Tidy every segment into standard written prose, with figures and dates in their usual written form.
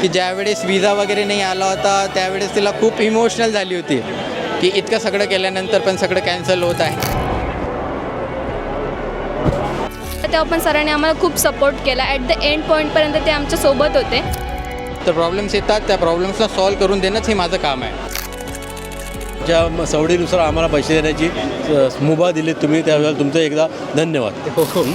की ज्यावेळेस विजा वगैरे नाही आला होता त्यावेळेस तिला खूप इमोशनल झाली होती की इतकं सगळं केल्यानंतर पण सगळं कॅन्सल होत आहे. तेव्हा पण सरांनी आम्हाला खूप सपोर्ट केला. ॲट द एंड पॉईंटपर्यंत ते आमच्या सोबत होते. तर प्रॉब्लेम्स येतात, त्या प्रॉब्लेम्सला सॉल्व करून देणंच हे माझं काम आहे. ज्या सवडीनुसार आम्हाला पैसे देण्याची मुभा दिली तुम्ही, त्यावेळेला तुमचं एकदा धन्यवाद. हो.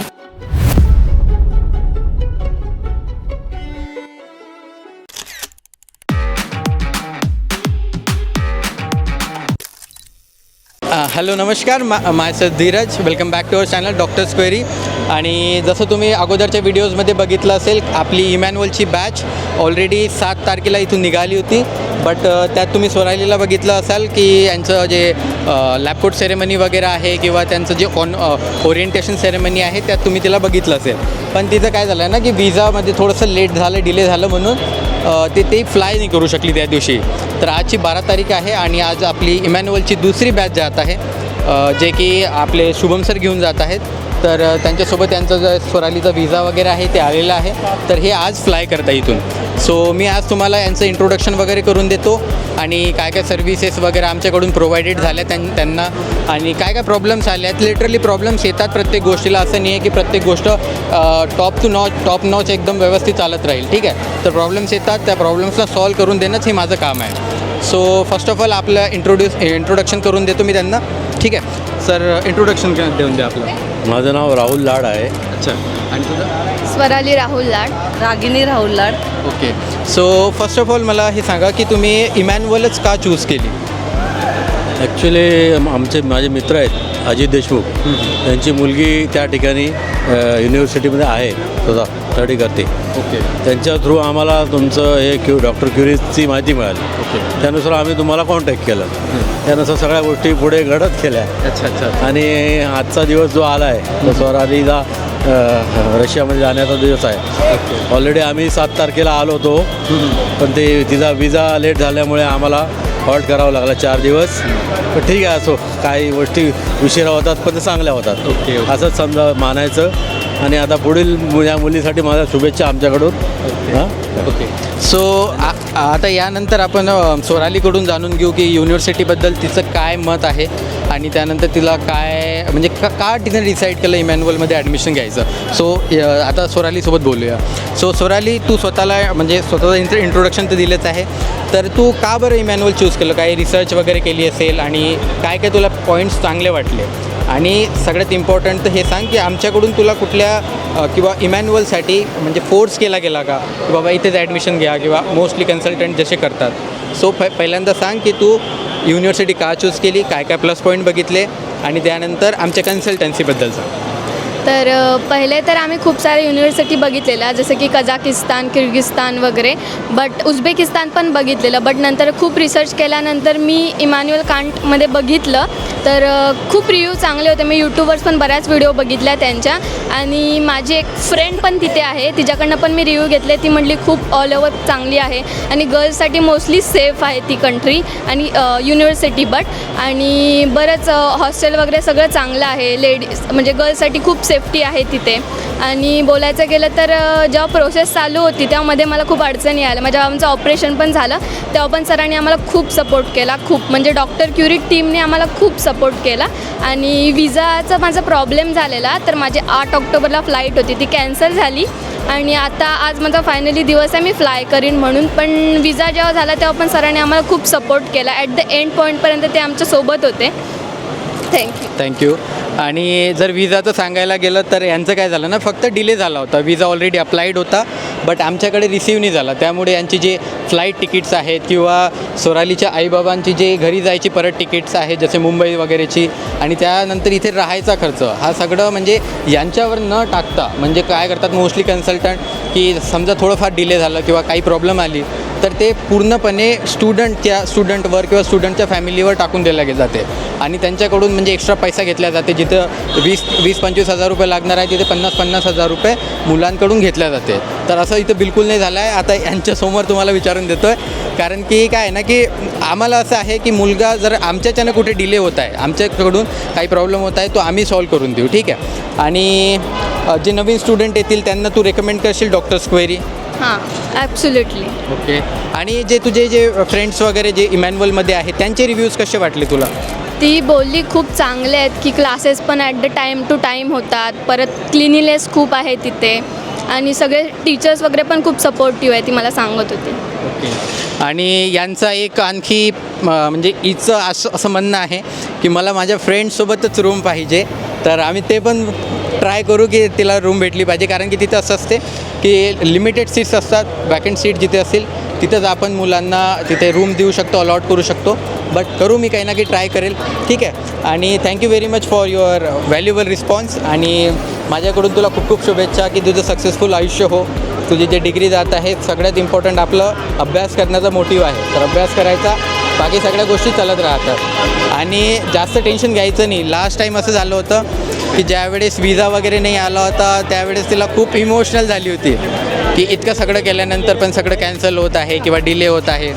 हॅलो नमस्कार, my Dheeraj. Welcome back to our channel doctors query. आणि जसं तुम्ही अगोदरच्या व्हिडिओजमध्ये बघितलं असेल, आपली इमॅन्युअलची बॅच ऑलरेडी 7 तारखेला इथून निघाली होती. बट त्यात तुम्ही स्वरालीला बघितलं असाल की यांचं जे लॅपकोट सेरेमनी वगैरे आहे किंवा त्यांचं जे ओरिएंटेशन सेरेमनी आहे त्यात तुम्ही तिला बघितलं असेल. पण तिचं काय झालं ना की विजामध्ये थोडंसं लेट झालं, डिले झालं म्हणून ते फ्लाय नाही करू शकली त्या दिवशी. तर आजची 12 तारीख आहे आणि आज आपली इमॅन्युअलची दुसरी बॅच जात आहे, जे की आपले शुभम सर घेऊन जात आहेत. तर त्यांच्यासोबत त्यांचं जे स्वरालीचा विजा वगैरे आहे ते आलेलं आहे. तर हे आज फ्लाय करता इथून. सो मी आज तुम्हाला यांचं इंट्रोडक्शन वगैरे करून देतो आणि काय काय सर्व्हिसेस वगैरे आमच्याकडून प्रोव्हाइडेड झाल्या त्यांना आणि काय काय प्रॉब्लेम्स आले आहेत. लिटरली प्रॉब्लेम्स येतात प्रत्येक गोष्टीला, असं नाही आहे की प्रत्येक गोष्ट टॉप नॉच एकदम व्यवस्थित चालत राहील. ठीक आहे, तर प्रॉब्लेम्स येतात, त्या प्रॉब्लेम्सला सॉल्व करून देणंच हे माझं काम आहे. सो फर्स्ट ऑफ ऑल आपलं इंट्रोडक्शन करून देतो मी त्यांना. ठीक आहे सर, इंट्रोडक्शन देऊन द्या आपलं. माझं नाव राहुल लाड आहे. अच्छा, आणि तुझं? Swarali Rahul Lad. Ragini Rahul Lad. Okay. So first of all मला हे सांगा की तुम्ही इमॅन्युअलच का चूज केली? ॲक्च्युली माझे मित्र आहेत अजित देशमुख, त्यांची मुलगी त्या ठिकाणी युनिव्हर्सिटीमध्ये आहे, स्वतः स्टडी करते. ओके. त्यांच्या थ्रू आम्हाला तुमचं हे डॉक्टर क्युरीजची माहिती मिळाली. ओके. त्यानुसार आम्ही तुम्हाला कॉन्टॅक्ट केलं. त्यानुसार सगळ्या गोष्टी पुढे घडत गेल्या. अच्छा अच्छा. आणि आजचा दिवस जो आला आहे तो स्वरालीला रशियामध्ये जाण्याचा दिवस आहे. ऑलरेडी आम्ही 7 तारखेला आलो होतो, पण ते तिचा विजा लेट झाल्यामुळे आम्हाला हॉल्ट करावं लागला 4 दिवस. पण ठीक आहे, असो, काही गोष्टी उशिरा होतात पण ते चांगल्या होतात. ओके. असंच समजा मानायचं. आणि आता पुढील या मुलीसाठी माझ्या शुभेच्छा आमच्याकडून. हां, ओके. सो आता यानंतर आपण स्वरालीकडून जाणून घेऊ की युनिव्हर्सिटीबद्दल तिचं काय मत आहे आणि त्यानंतर तिला काय म्हणजे का तिने डिसाईड केलं इमॅन्युअलमध्ये ॲडमिशन घ्यायचं. सो आता स्वरालीसोबत बोलूया. सो स्वराली, तू स्वतःचं इंट्रोडक्शन तर दिलंच आहे, तर तू का बरं इमॅन्युअल चूज केलं? काही रिसर्च वगैरे केली असेल आणि काय काय तुला पॉईंट्स चांगले वाटले? आणि सगळ्यात इम्पॉर्टंट तर हे सांग की आमच्याकडून तुला कुठल्या किंवा इमॅन्युअलसाठी म्हणजे फोर्स केला गेला का की बाबा इथेच ॲडमिशन घ्या, किंवा मोस्टली कन्सल्टंट जसे करतात. सो पहिल्यांदा सांग की तू युनिव्हर्सिटी का चूज केली, काय काय प्लस पॉईंट बघितले, आणि त्यानंतर आमच्या कन्सल्टन्सीबद्दल सांग. तर पहिले तर आम्ही खूप साऱ्या युनिव्हर्सिटी बघितलेल्या, जसं की कझाकिस्तान, किर्गिस्तान वगैरे, बट उझबेकिस्तान पण बघितलेलं. बट नंतर खूप रिसर्च केल्यानंतर मी इमॅन्युअल कांटमध्ये बघितलं. तर खूप रिव्ह्यू चांगले होते. मी यूट्यूबवर पण बऱ्याच व्हिडिओ बघितल्या त्यांच्या, आणि माझी एक फ्रेंड पण तिथे आहे, तिच्याकडनं पण मी रिव्ह्यू घेतले. ती म्हटली खूप ऑल ओव्हर चांगली आहे आणि गर्ल्ससाठी मोस्टली सेफ आहे ती कंट्री आणि युनिव्हर्सिटी. आणि बरंच हॉस्टेल वगैरे सगळं चांगलं आहे. लेडीज म्हणजे गर्ल्ससाठी खूप सेफ्टी आहे तिथे. आणि बोलायचं गेलं तर जेव्हा प्रोसेस चालू होती तेव्हा मला खूप अडचणी आल्या. माझ्या आमचं ऑपरेशन पण झालं तेव्हा पण सरांनी आम्हाला खूप सपोर्ट केला. खूप म्हणजे डॉक्टर क्युरी टीमने आम्हाला खूप सपोर्ट केला. आणि विजाचा माझा प्रॉब्लेम झालेला, तर माझी 8 ऑक्टोबरला फ्लाईट होती, ती कॅन्सल झाली. आणि आता आज माझा फायनली दिवस आहे, मी फ्लाय करीन म्हणून. पण विजा जेव्हा झाला तेव्हा पण सरांनी आम्हाला खूप सपोर्ट केला. ॲट द एंड पॉईंटपर्यंत ते आमच्यासोबत होते. थँक्यू. आणि जर विजाचं सांगायला गेलं तर यांचं काय झालं ना, फक्त डिले झाला होता. विजा ऑलरेडी अप्लाईड होता बट आमच्याकडे रिसीव्ह नाही झाला. त्यामुळे यांची जे फ्लाईट तिकीट्स आहेत किंवा स्वरालीच्या आईबाबांची जे घरी जायची परत तिकीट्स आहेत, जसे मुंबई वगैरेची, आणि त्यानंतर इथे राहायचा खर्च, हा सगळं म्हणजे यांच्यावर न टाकता, म्हणजे काय करतात मोस्टली कन्सल्टंट की समजा थोडंफार डिले झालं किंवा काही प्रॉब्लेम आली तर ते पूर्णपणे स्टुडंटवर किंवा स्टुडंटच्या फॅमिलीवर टाकून दिल्या जाते. आणि त्यांच्याकडून म्हणजे एक्स्ट्रा पैसा घेतला जाते. जिथं 20-25 हजार रुपये लागणार आहे तिथे 50-50 हजार रुपये मुलांकडून घेतल्या जाते. तर असं इथं बिलकुल नाही झालं आहे. आता यांच्यासमोर तुम्हाला विचारून देतो आहे, कारण की काय आहे ना की आम्हाला असं आहे की मुलगा जर आमच्याच्यानं कुठे डिले होत आहे, आमच्याकडून काही प्रॉब्लेम होत आहे, तो आम्ही सॉल्व करून देऊ. ठीक आहे. आणि जे नवीन स्टुडंट येतील त्यांना तू रेकमेंड करशील डॉक्टर्स क्वेरी? हां ॲब्सोल्युटली. ओके. आणि जे तुझे जे फ्रेंड्स वगैरे जे इमॅन्युअलमध्ये आहेत त्यांचे रिव्ह्यूज कसे वाटले तुला? ती बोलली खूप चांगले आहेत की क्लासेस पण at the time to time होतात, परत क्लिनिनेस खूप आहे तिथे आणि सगळे टीचर्स वगैरे पण खूप सपोर्टिव्ह आहे, ती मला सांगत होती. ओके. आणि यांचा एक आणखी म्हणजे हिचं असं म्हणणं आहे की मला माझ्या फ्रेंड्ससोबतच रूम पाहिजे, तर आम्ही ते पण ट्राय करू की तिला रूम भेटली पाहिजे, कारण की तिथं असं असते की लिमिटेड सीट्स असतात, वॅकंट सीट जिथे असेल तिथंच आपण मुलांना तिथे रूम देऊ शकतो, अलॉट करू शकतो. बट करू मी काही ना काही ट्राय करेल. ठीक आहे. आणि thank you very much for your valuable response. आणि माझ्याकडून तुला खूप खूप शुभेच्छा की तुझं सक्सेसफुल आयुष्य हो. तुझी जे डिग्री जात आहे सगळ्यात इम्पॉर्टंट आपलं अभ्यास करण्याचा मोटिव्ह आहे, तर अभ्यास करायचा, बाकी सगळ्या गोष्टी चालत राहतात. आणि जास्त टेन्शन घ्यायचं नाही. लास्ट टाईम असं झालं होतं की ज्यावेळेस विजा वगैरे नाही आला होता त्यावेळेस तिला खूप इमोशनल झाली होती की इतकं सगळं केल्यानंतर पण सगळं कॅन्सल होत आहे किंवा डिले होत आहे.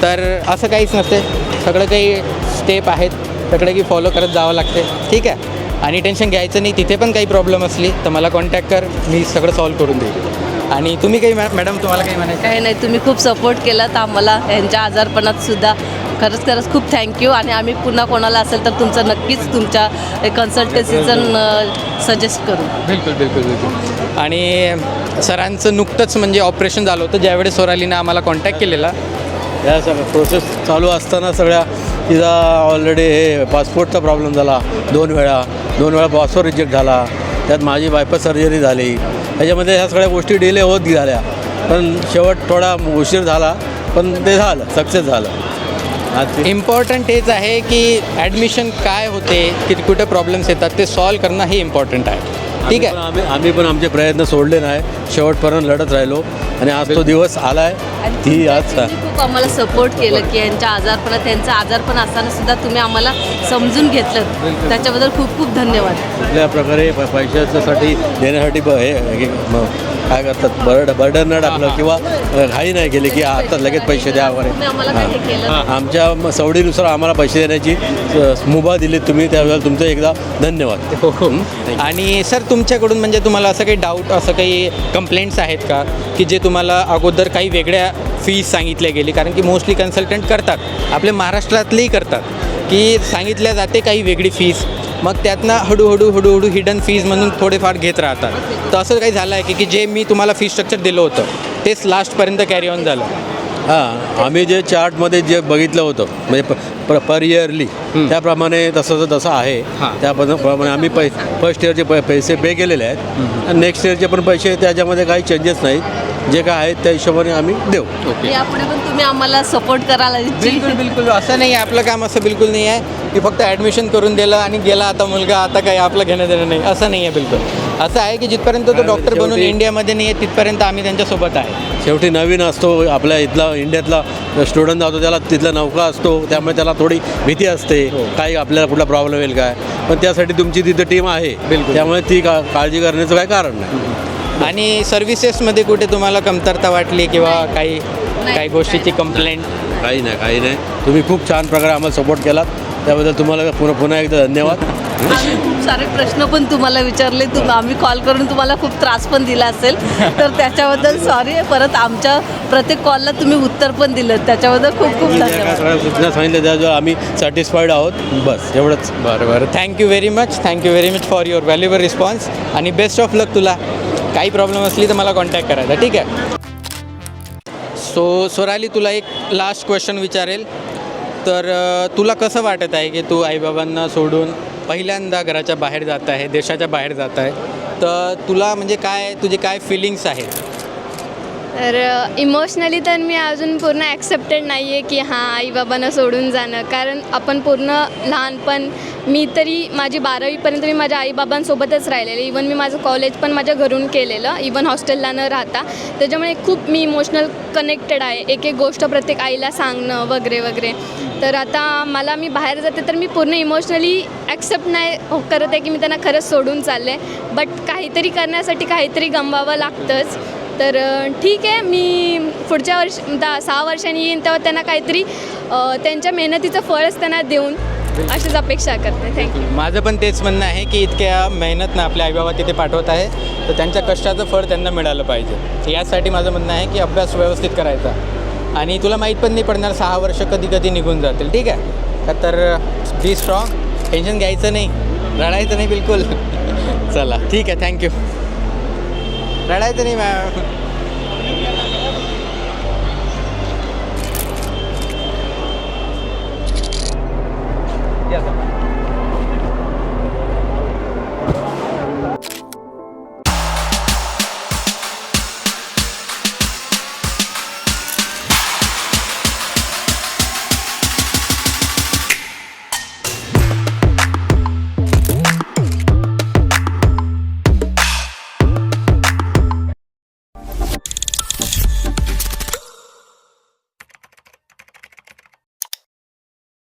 तर असं काहीच नसते, सगळं काही स्टेप आहेत, सगळं काही फॉलो करत जावं लागते. ठीक आहे. आणि टेन्शन घ्यायचं नाही. तिथे पण काही प्रॉब्लेम असली तर मला कॉन्टॅक्ट कर, मी सगळं सॉल्व्ह करून देईल. आणि तुम्ही काही मॅडम तुम्हाला काही म्हणायचं? काही नाही, तुम्ही खूप सपोर्ट केलात आम्हाला यांच्या आजारपणात सुद्धा. खरंच खूप थँक्यू. आणि आम्ही पुन्हा कोणाला असेल तर तुमचं नक्कीच तुमच्या कन्सल्टेन्सीचं सजेस्ट करू. बिलकुल. आणि सरांचं नुकतंच म्हणजे ऑपरेशन झालं होतं, ज्यावेळेस सोरालीनं आम्हाला कॉन्टॅक्ट केलेला. या सगळ्या प्रोसेस चालू असताना सगळ्या तिचा ऑलरेडी हे पासपोर्टचा प्रॉब्लेम झाला, 2 वेळा पासपोर्ट रिजेक्ट झाला, त्यात माझी बायपास सर्जरी झाली. त्याच्यामध्ये ह्या सगळ्या गोष्टी डिले होत गेल्या, पण शेवट थोडा उशीर झाला, पण ते झालं, सक्सेस झालं. इम्पॉर्टंट हेच आहे की ॲडमिशन काय होते, की कुठे प्रॉब्लेम्स येतात ते सॉल्व करणं हे इम्पॉर्टंट आहे. ठीक आहे. आम्ही पण आमचे प्रयत्न सोडले नाही, शेवटपर्यंत लढत राहिलो आणि आज तो दिवस आला आहे. ती आज तुम्ही खूप आम्हाला सपोर्ट केलं की यांच्या आजारपणात, त्यांचं आजारपण असताना सुद्धा तुम्ही आम्हाला समजून घेतलं, त्याच्याबद्दल खूप खूप धन्यवाद. कुठल्या प्रकारे पैशासाठी देण्यासाठी काय करतात, बर्डन न टाकलं किंवा घाई नाही केली की आता लगेच पैसे द्या वगैरे. तुम्ही आम्हाला काही हे केलं नाही. आमच्या सवडीनुसार आम्हाला पैसे देण्याची मुभा दिली तुम्ही, त्याबद्दल तुमचं एकदा धन्यवाद. हो. आणि सर तुमच्याकडून म्हणजे तुम्हाला असं काही डाऊट, असं काही कंप्लेंट्स आहेत का की जे तुम्हाला अगोदर काही वेगळ्या फीज सांगितल्या गेली? कारण की मोस्टली कन्सल्टंट करतात, आपल्या महाराष्ट्रातलेही करतात की सांगितल्या जाते काही वेगळी फीज, मग त्यातनं हळूहळू हिडन फीज म्हणून थोडेफार घेत राहतात. तर असं काही झालं आहे की जे मी तुम्हाला फीज स्ट्रक्चर दिलं होतं तेच लास्टपर्यंत कॅरी ऑन झालं? आम्ही जे चार्टमध्ये जे बघितलं होतं म्हणजे पर इयरली त्याप्रमाणे तसं आहे. त्याप्रमाणे आम्ही फर्स्ट इयरचे पैसे पे केलेले आहेत आणि नेक्स्ट इयरचे पण पैसे त्याच्यामध्ये काही चेंजेस नाहीत, जे काय आहेत त्या हिशोबाने आम्ही देऊ. यापुढे पण तुम्ही आम्हाला सपोर्ट करायला. बिलकुल असं नाही आहे, आपलं काम असं बिलकुल नाही आहे की फक्त ॲडमिशन करून दिलं आणि गेला आता मुलगा, आता काही आपलं घेणं देणं नाही, असं नाही आहे. बिलकुल असं आहे की जिथपर्यंत तो डॉक्टर बनून इंडियामध्ये नाही आहे तिथपर्यंत आम्ही त्यांच्यासोबत आहे. शेवटी नवीन असतो, आपल्या इथला इंडियातला स्टुडंट असतो, त्याला तिथला नौका असतो, त्यामुळे त्याला थोडी भीती असते काही आपल्याला कुठला प्रॉब्लेम येईल काय, पण त्यासाठी तुमची तिथं टीम आहे. बिलकुल. त्यामुळे ती काळजी करण्याचं काही कारण नाही. आणि सर्व्हिसेसमध्ये कुठे तुम्हाला कमतरता वाटली किंवा काही गोष्टीची कंप्लेंट? काही नाही. तुम्ही खूप छान प्रकारे आम्हाला सपोर्ट केलात, त्याबद्दल तुम्हाला पुन्हा एकदा धन्यवाद. आम्ही खूप सारे प्रश्न पण तुम्हाला विचारले, आम्ही कॉल करून तुम्हाला खूप त्रास पण दिला असेल, तर त्याच्याबद्दल सॉरी. परत आमच्या प्रत्येक कॉलला तुम्ही उत्तर पण दिलं, त्याच्याबद्दल खूप खूप धन्यवाद. सगळ्या सूचना सांगितल्या त्याच्यावर आम्ही सॅटिस्फाईड आहोत, बस एवढंच. बरं. Thank you very much for your valuable response आणि बेस्ट ऑफ लक तुला. काही प्रॉब्लेम असली तर मला कॉन्टॅक्ट करायचा. ठीक आहे. सोराली तुला एक लास्ट क्वेश्चन विचारेल, तर तुला कसं वाटत आहे की तू आईबाबांना सोडून पहिल्यांदा घराच्या बाहेर जात आहे, देशाच्या बाहेर जात आहे, तर तुला म्हणजे तुझे काय फिलिंग्स आहेत? तर इमोशनली तर मी अजून पूर्ण ॲक्सेप्टेड नाही आहे की हां आईबाबांना सोडून जाणं, कारण आपण पूर्ण लहानपण, मी तरी माझी 12वीपर्यंत मी माझ्या आईबाबांसोबतच राहिलेले. इवन मी माझं कॉलेज पण माझ्या घरून केलेलं, इवन हॉस्टेलला न राहता. त्याच्यामुळे खूप मी इमोशनल कनेक्टेड आहे, एक गोष्ट प्रत्येक आईला सांगणं वगैरे. तर आता मी बाहेर जाते तर मी पूर्ण इमोशनली ॲक्सेप्ट नाही करत आहे की मी त्यांना खरंच सोडून चालले, बट काहीतरी करण्यासाठी काहीतरी गमवावं लागतंच. तर ठीक आहे, मी पुढच्या 6 वर्षांनी येईन तेव्हा त्यांना काहीतरी त्यांच्या मेहनतीचं फळच त्यांना देऊन अशीच अपेक्षा करते. थँक्यू. माझं पण तेच म्हणणं आहे की इतक्या मेहनतनं आपल्या आईबाबा तिथे पाठवत आहे तर त्यांच्या कष्टाचं फळ त्यांना मिळालं पाहिजे. यासाठी माझं म्हणणं आहे की अभ्यास व्यवस्थित करायचा आणि तुला माहीत पण नाही पडणार 6 वर्ष कधी कधी निघून जातील. ठीक आहे का? तर बी स्ट्रॉंग, टेन्शन घ्यायचं नाही, रडायचं नाही बिलकुल. चला ठीक आहे, थँक्यू. रडायचं नाही मॅम. या